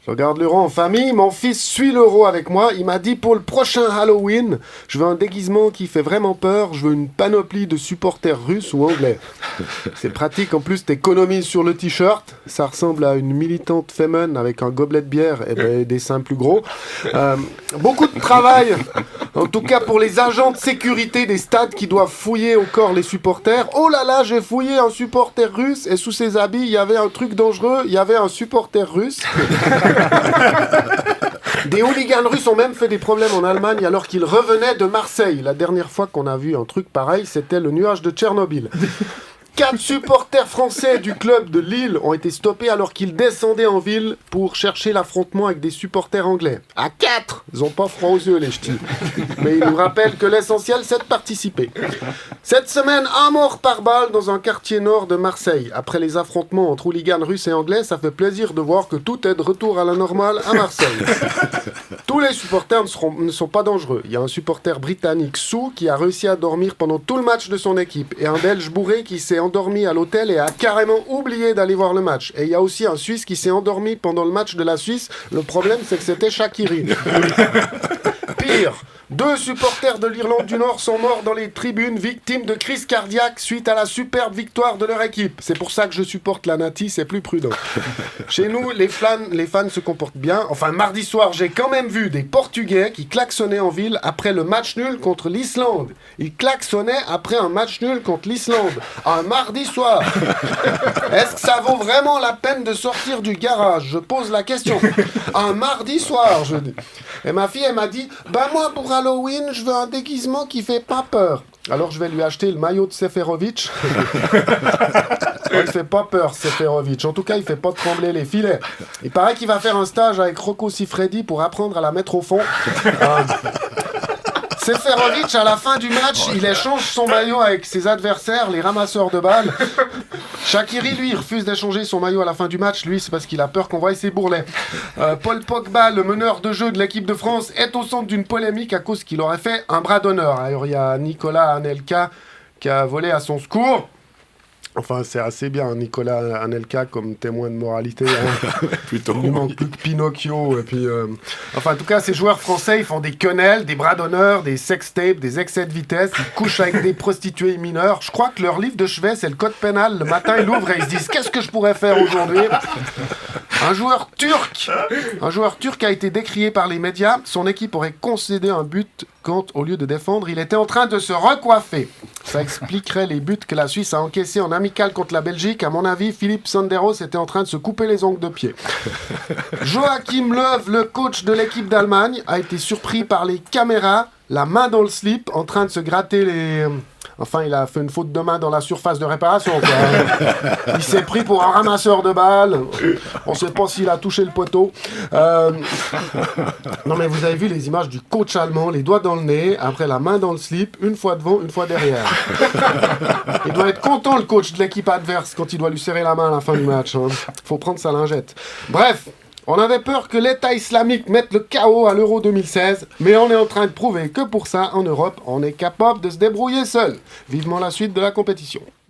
Je regarde l'euro en famille, mon fils suit l'euro avec moi. Il m'a dit pour le prochain Halloween, je veux un déguisement qui fait vraiment peur, je veux une panoplie de supporters russes ou anglais. C'est pratique, en plus t'économises sur le t-shirt, ça ressemble à une militante féminine avec un gobelet de bière et des seins plus gros. Beaucoup de travail, en tout cas pour les agents de sécurité des stades qui doivent fouiller au corps les supporters. Oh là là, j'ai fouillé un supporter russe et sous ses habits il y avait un truc dangereux, il y avait un supporter russe. Des hooligans russes ont même fait des problèmes en Allemagne alors qu'ils revenaient de Marseille. La dernière fois qu'on a vu un truc pareil, c'était le nuage de Tchernobyl. 4 supporters français du club de Lille ont été stoppés alors qu'ils descendaient en ville pour chercher l'affrontement avec des supporters anglais. À 4 ! Ils ont pas froid aux yeux, les ch'tis. Mais ils nous rappellent que l'essentiel, c'est de participer. Cette semaine, un mort par balle dans un quartier nord de Marseille. Après les affrontements entre hooligans russes et anglais, ça fait plaisir de voir que tout est de retour à la normale à Marseille. Tous les supporters ne sont pas dangereux. Il y a un supporter britannique, Sou, qui a réussi à dormir pendant tout le match de son équipe. Et un Belge bourré qui s'est endormi à l'hôtel et a carrément oublié d'aller voir le match. Et il y a aussi un Suisse qui s'est endormi pendant le match de la Suisse. Le problème, c'est que c'était Shaqiri. Pire, 2 supporters de l'Irlande du Nord sont morts dans les tribunes, victimes de crise cardiaque suite à la superbe victoire de leur équipe. C'est pour ça que je supporte la Nati, c'est plus prudent. Chez nous, les fans se comportent bien. Enfin, mardi soir, j'ai quand même vu des Portugais qui klaxonnaient en ville après le match nul contre l'Islande. Ils klaxonnaient après un match nul contre l'Islande. Un mardi soir. Est-ce que ça vaut vraiment la peine de sortir du garage? Je pose la question. Un mardi soir, je dis. Et ma fille, elle m'a dit, bah moi, pour Halloween, je veux un déguisement qui fait pas peur. Alors je vais lui acheter le maillot de Seferovic. Il fait pas peur, Seferovic. En tout cas, il fait pas trembler les filets. Il paraît qu'il va faire un stage avec Rocco Siffredi pour apprendre à la mettre au fond. Seferovic, à la fin du match, il échange son maillot avec ses adversaires, les ramasseurs de balles. Shaqiri, lui, refuse d'échanger son maillot à la fin du match. Lui, c'est parce qu'il a peur qu'on voie ses bourrelets. Paul Pogba, le meneur de jeu de l'équipe de France, est au centre d'une polémique à cause qu'il aurait fait un bras d'honneur. Alors, il y a Nicolas Anelka qui a volé à son secours. Enfin, c'est assez bien, Nicolas Anelka comme témoin de moralité. Hein. Plutôt. Il manque plus que Pinocchio. Et puis, Enfin, en tout cas, ces joueurs français, ils font des quenelles, des bras d'honneur, des sextapes, des excès de vitesse. Ils couchent avec des prostituées mineures. Je crois que leur livre de chevet, c'est le code pénal. Le matin, ils l'ouvrent et ils se disent « Qu'est-ce que je pourrais faire aujourd'hui ?» Un joueur turc a été décrié par les médias. Son équipe aurait concédé un but quand, au lieu de défendre, il était en train de se recoiffer. Ça expliquerait les buts que la Suisse a encaissés en amical contre la Belgique. À mon avis, Philippe Sanderos était en train de se couper les ongles de pied. Joachim Löw, le coach de l'équipe d'Allemagne, a été surpris par les caméras, la main dans le slip, en train de se gratter les... Enfin, il a fait une faute de main dans la surface de réparation, quoi. Il s'est pris pour un ramasseur de balles. On ne sait pas s'il a touché le poteau. Non, mais vous avez vu les images du coach allemand, les doigts dans le nez, après la main dans le slip, une fois devant, une fois derrière. Il doit être content, le coach de l'équipe adverse, quand il doit lui serrer la main à la fin du match. Hein. Faut prendre sa lingette. Bref. On avait peur que l'État islamique mette le chaos à l'Euro 2016, mais on est en train de prouver que pour ça, en Europe, on est capable de se débrouiller seul. Vivement la suite de la compétition.